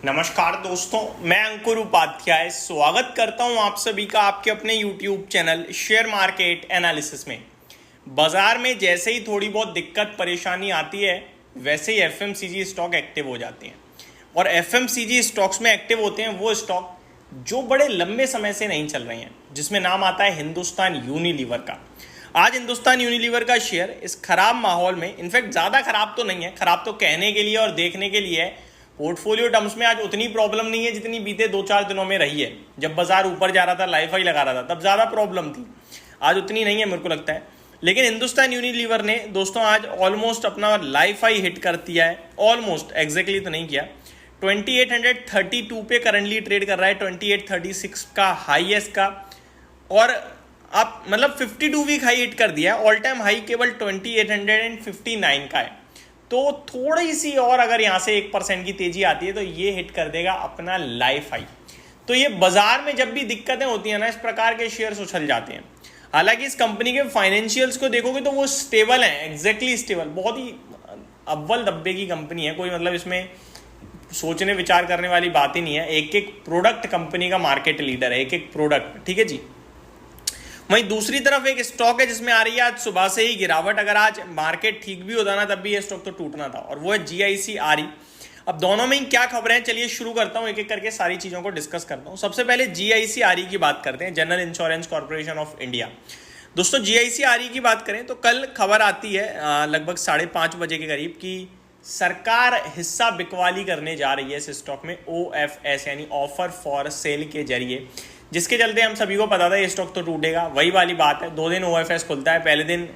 नमस्कार दोस्तों, मैं अंकुर उपाध्याय स्वागत करता हूं आप सभी का आपके अपने YouTube channel share market analysis में। बाजार में जैसे ही थोड़ी बहुत दिक्कत परेशानी आती है वैसे ही FMCG स्टॉक एक्टिव हो जाते हैं। और FMCG स्टॉक्स में एक्टिव होते हैं वो स्टॉक जो बड़े लंबे समय से नहीं चल रहे हैं, जिसमें नाम आता है हिंदुस्तान यूनिलीवर का। आज हिंदुस्तान यूनिलीवर का शेयर इस खराब माहौल में, इनफैक्ट ज़्यादा खराब तो नहीं है, खराब तो कहने के लिए और देखने के लिए है। पोर्टफोलियो टर्म्स में आज उतनी प्रॉब्लम नहीं है जितनी बीते 2-4 दिनों में रही है। जब बाजार ऊपर जा रहा था, लाइफ हाई लगा रहा था, तब ज़्यादा प्रॉब्लम थी। आज उतनी नहीं है मेरे को लगता है। लेकिन हिंदुस्तान यूनिलीवर ने दोस्तों आज ऑलमोस्ट अपना लाइफ हाई हिट कर दिया है। ऑलमोस्ट, एग्जैक्टली तो नहीं किया। 2832 पे करंटली ट्रेड कर रहा है, 2836 का हाई है इसका। और आप मतलब 52 वीक हाई हिट कर दिया है। ऑल टाइम हाई केवल 2859 का है। तो थोड़ी सी और अगर यहाँ से 1% की तेजी आती है तो ये हिट कर देगा अपना लाइफ हाई। तो ये बाजार में जब भी दिक्कतें होती हैं ना, इस प्रकार के शेयर्स उछल जाते हैं। हालांकि इस कंपनी के फाइनेंशियल्स को देखोगे तो वो स्टेबल हैं, एग्जैक्टली स्टेबल। बहुत ही अव्वल दब्बे की कंपनी है, कोई मतलब इसमें सोचने विचार करने वाली बात ही नहीं है। एक एक प्रोडक्ट कंपनी का मार्केट लीडर है, एक एक प्रोडक्ट, ठीक है जी। वहीं दूसरी तरफ एक स्टॉक है जिसमें आ रही है आज सुबह से ही गिरावट। अगर आज मार्केट ठीक भी होता ना तब भी ये स्टॉक तो टूटना था, और वो है GIC-RE। अब दोनों में ही क्या खबरें हैं, चलिए शुरू करता हूं, एक एक करके सारी चीजों को डिस्कस करता हूं। सबसे पहले GIC-RE की बात करते हैं, general insurance corporation of India. दोस्तों GIC-RE की बात करें तो कल खबर आती है लगभग 5:30 बजे के करीब कि सरकार हिस्सा बिकवाली करने जा रही है इस स्टॉक में, OFS यानी ऑफर फॉर सेल के जरिए, जिसके चलते हम सभी को पता था ये स्टॉक तो टूटेगा। वही वाली बात है, 2 दिन OFS खुलता है, पहले दिन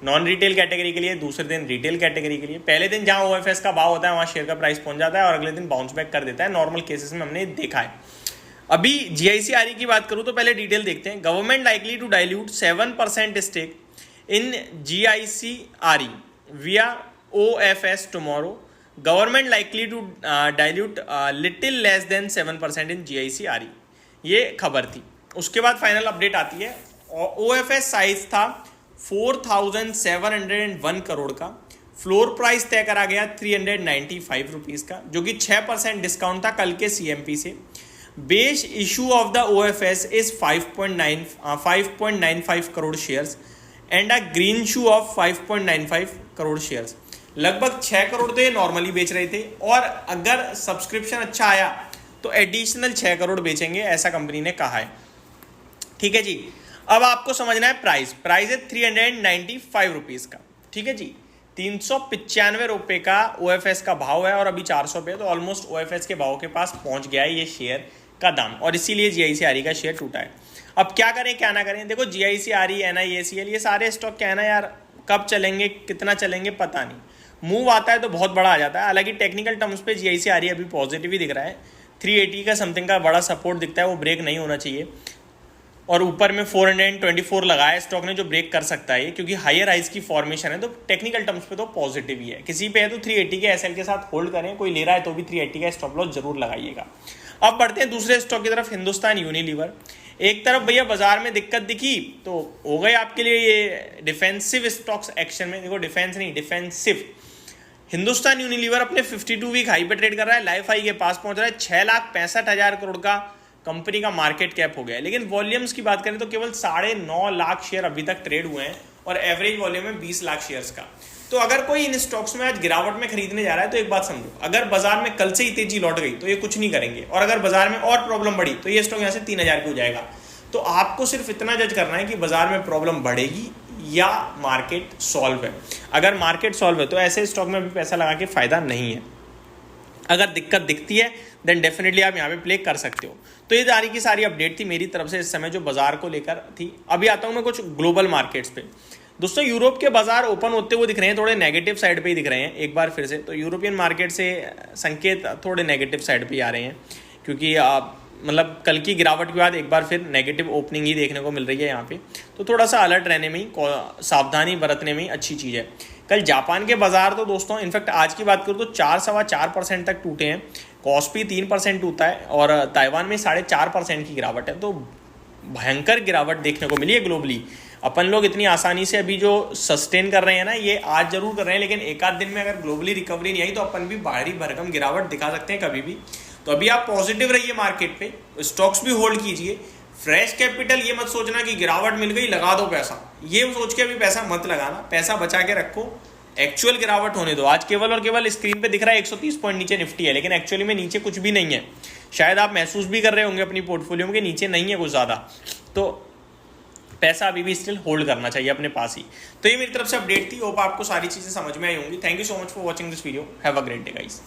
नॉन रिटेल कैटेगरी के लिए, दूसरे दिन रिटेल कैटेगरी के लिए। पहले दिन जहां OFS का भाव होता है वहां शेयर का प्राइस पहुंच जाता है और अगले दिन बाउंस बैक कर देता है। नॉर्मल केसेस में हमने देखा है। अभी GIC-RE की बात करूं तो पहले डिटेल देखते हैं। Government likely to dilute 7% stake in GIC-RE via OFS tomorrow. Government likely to dilute little less than 7% in GIC-RE, ये खबर थी। उसके बाद फाइनल अपडेट आती है। OFS साइज था 4701 करोड़ का। फ्लोर प्राइस तय करा गया 395 रुपीज़ का, जो कि 6% डिस्काउंट था कल के CMP से। Base issue of the OFS is 5.95 crore shares and a green shoe of 5.95 crore shares. लगभग 6 करोड़ तो ये नॉर्मली बेच रहे थे, और अगर सब्सक्रिप्शन अच्छा आया तो एडिशनल 6 करोड़ बेचेंगे, ऐसा कंपनी ने कहा है। ठीक है जी। अब आपको समझना है प्राइस है 395 रुपीज़ का, ठीक है जी। 395 रुपये का OFS का भाव है और अभी 400 पे, तो ऑलमोस्ट OFS के भाव के पास पहुंच गया है ये शेयर का दाम, और इसीलिए GIC-RE का शेयर टूटा है। अब क्या करें क्या ना करें, देखो GIC-RE, NIACL, ये सारे स्टॉक क्या है ना यार, कब चलेंगे कितना चलेंगे पता नहीं। मूव आता है तो बहुत बड़ा आ जाता है। हालांकि टेक्निकल टर्म्स पे GIC-RE अभी पॉजिटिव ही दिख रहा है। 380 का समथिंग का बड़ा सपोर्ट दिखता है, वो ब्रेक नहीं होना चाहिए। और ऊपर में 424 लगाया है स्टॉक ने, जो ब्रेक कर सकता है, क्योंकि हायर हाइज की फॉर्मेशन है। तो टेक्निकल टर्म्स पे तो पॉजिटिव ही है। किसी पे है तो 380 के SL के साथ होल्ड करें, कोई ले रहा है तो भी 380 का स्टॉप लॉस जरूर लगाइएगा। अब बढ़ते हैं दूसरे स्टॉक की तरफ, हिंदुस्तान यूनिलीवर। एक तरफ भैया बाजार में दिक्कत दिखी तो हो गए आपके लिए ये डिफेंसिव स्टॉक्स एक्शन में। देखो डिफेंस नहीं, डिफेंसिव। हिंदुस्तान यूनिलीवर अपने 52 वीक हाई पे ट्रेड कर रहा है, लाइफ हाई के पास पहुंच रहा है। 6,65,000 करोड़ का कंपनी का मार्केट कैप हो गया है। लेकिन वॉल्यूम्स की बात करें तो केवल 9.5 लाख शेयर अभी तक ट्रेड हुए हैं, और एवरेज वॉल्यूम है 20 लाख शेयर्स का। तो अगर कोई इन स्टॉक्स में आज गिरावट में खरीदने जा रहा है तो एक बात समझो, अगर बाजार में कल से ही तेजी लौट गई तो ये कुछ नहीं करेंगे, और अगर बाजार में और प्रॉब्लम बढ़ी तो ये स्टॉक यहाँ से 3,000 पे हो जाएगा। तो आपको सिर्फ इतना जज करना है कि बाजार में प्रॉब्लम बढ़ेगी या मार्केट सॉल्व है। अगर मार्केट सॉल्व है तो ऐसे स्टॉक में भी पैसा लगा के फायदा नहीं है। अगर दिक्कत दिखती है देन डेफिनेटली आप यहाँ पे प्ले कर सकते हो। तो ये सारी की सारी अपडेट थी मेरी तरफ से इस समय जो बाजार को लेकर थी। अभी आता हूँ मैं कुछ ग्लोबल मार्केट्स पे। दोस्तों यूरोप के बाजार ओपन होते हुए दिख रहे हैं, थोड़े नेगेटिव साइड पे ही दिख रहे हैं एक बार फिर से। तो यूरोपियन मार्केट से संकेत थोड़े नेगेटिव साइड पे ही आ रहे हैं, क्योंकि मतलब कल की गिरावट के बाद एक बार फिर नेगेटिव ओपनिंग ही देखने को मिल रही है यहाँ पे। तो थोड़ा सा अलर्ट रहने में ही, सावधानी बरतने में ही अच्छी चीज़ है। कल जापान के बाजार तो दोस्तों इनफैक्ट आज की बात करूँ तो 4-4.25% तक टूटे हैं। कॉस्पी 3% टूटा है, और ताइवान में 4.5% की गिरावट है। तो भयंकर गिरावट देखने को मिली है ग्लोबली। अपन लोग इतनी आसानी से अभी जो सस्टेन कर रहे हैं ना, ये आज जरूर कर रहे हैं, लेकिन एक आध दिन में अगर ग्लोबली रिकवरी नहीं आई तो अपन भी भारी भरकम गिरावट दिखा सकते हैं कभी भी। तो अभी आप पॉजिटिव रहिए मार्केट पे, स्टॉक्स भी होल्ड कीजिए। फ्रेश कैपिटल ये मत सोचना कि गिरावट मिल गई लगा दो पैसा, ये सोच के अभी पैसा मत लगाना, पैसा बचा के रखो, एक्चुअल गिरावट होने दो। आज केवल और केवल स्क्रीन पे दिख रहा है 130 पॉइंट नीचे निफ्टी है, लेकिन एक्चुअली में नीचे कुछ भी नहीं है। शायद आप महसूस भी कर रहे होंगे अपनी पोर्टफोलियो में कि नीचे नहीं है कुछ ज़्यादा, तो पैसा अभी भी स्टिल होल्ड करना चाहिए अपने पास ही। तो ये मेरी तरफ से अपडेट थी, होप आपको सारी चीज़ें समझ में आई होंगी। Thank you so much for watching this video, have a great day guys.